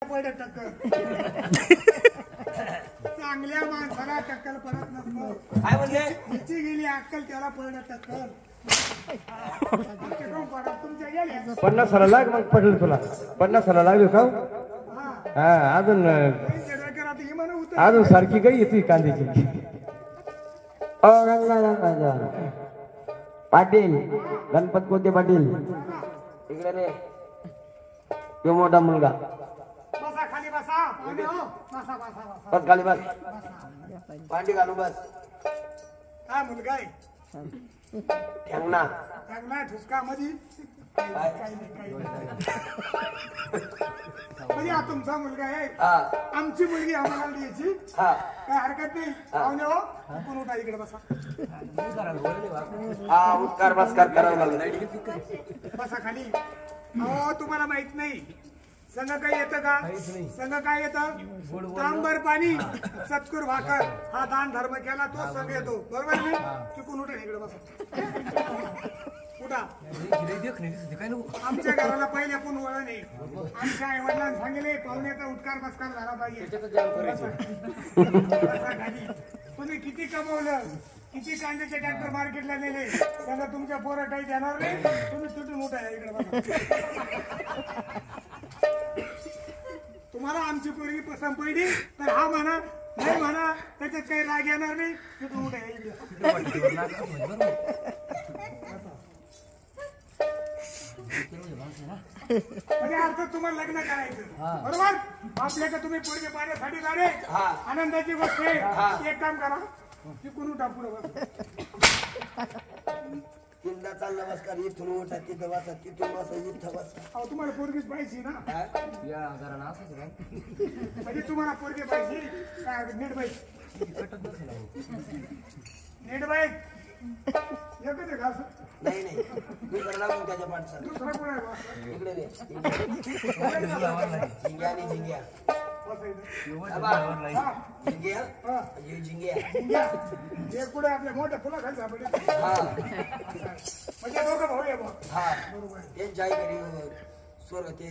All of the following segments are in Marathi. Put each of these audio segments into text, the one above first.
पडे टक्कर चांगल्या माणसाला टक्कर पडत नसतो. काय म्हणले तुमची गेली अक्कल त्याला पडत टक्कर. तुमच्या गेल्या 50 लाख मग पडलं तुला 50 लागले का? हा अजून सारखी काही येते कांद्याची. पाटील गणपत कोते पाटील इकडे रे तो मोठा मुलगा बसा खाली बसा पाहुणे हो. बसा बसा बसा बस खाली बस पांडी घालू बस हा मुलगा आहे ठेंगणा चांगला ठुसका मध्ये म्हणजे हा तुमचा मुलगा आहे. आमची मुलगी आम्हाला द्यायची काय हरकत नाही. पाहुणे हो कोण उठा इकडे बसा. हा उत्कार बसकार करावं लागलं. बसा खाली. हो तुम्हाला माहित नाही संघ काय येतं का? संघ काय येतं? तांबर पाणी सत्कुर भाकर हा दान धर्म केला तो संघ येतो. बरोबर नाही? चुकून उठा इकडे बसा. उठा. आमच्या घराला पहिले पण वळण नाही. आमच्या आई वडिलांनी सांगितले पाहुण्याचा उत्कार बसकार झाला पाहिजे. तुम्ही किती कमवलं किती कांद्याचे ट्रॅक्टर मार्केटला नेले त्यांना तुमच्या पोरं काही देणार नाही. तुम्ही तुटून उठा इकडे बसा. तुम्हाला आमची पोरगी पसंत पडली तर हा म्हणा नाही म्हणा त्याच्यात काही राग येणार नाही. तुटून उठा इकडे. म्हणजे अर्थ तुम्हाला लग्न करायचं बरोबर. आपल्याकडे तुम्ही पोरगे पाहण्यासाठी झाले आनंदाची गोष्ट आहे. एक काम करा तिकून उठा पुढे बस. तीनदा चालला बस का इथून उठा तिथं बसा तिथून बसा इथं बसा. अहो तुम्हाला पोरगीच पाहिजे ना. म्हणजे तुम्हाला पोरगे पाहिजे काय नीट बाईक नीट बाईक एकच आहे घास. नाही नाही दुसरा लागून त्याच्या पाठचा दुसरा कोण आहे बा? इकडे रे झिंग्या आणि झिंग्या झिंग्या झिंग्या जे पुढे आपल्या मोठ्या फुलाखाली सापडले म्हणजे दोघं भाऊ आहे बा. हा त्यांच्या आई घरी स्वर्ग ते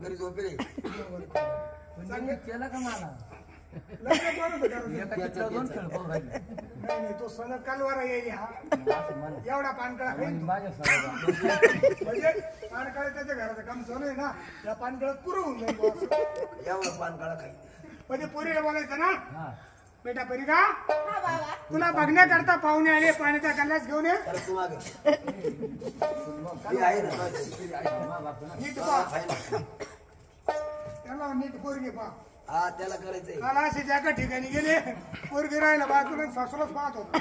घरी झोपेले केला का मला लग्न कोण होतं का? दोन खेळ पाहू राहिले नाही नाही तो सण कालवारा येईल हा एवढा पानकळा खाईल तू. माझ्या म्हणजे पानकळा त्याच्या घराचं काम चालू आहे ना या पानकळात पुरं होऊन जाईल बुवा असं. एवढं पान काळा खाई म्हणजे पोरीला बोलायचं ना बेटा परिका तुला बघण्याकरता पाहुणे आले पाण्याचा गल्लास घेऊन ये. तर तू मागे आहे ना नीट पहा त्याला नीट पोरगी पहा. हा त्याला करायचंय. काल असे ज्या ठिकाणी गेले पोरगी राहिला बाजूला सासूलाच पाहत होता.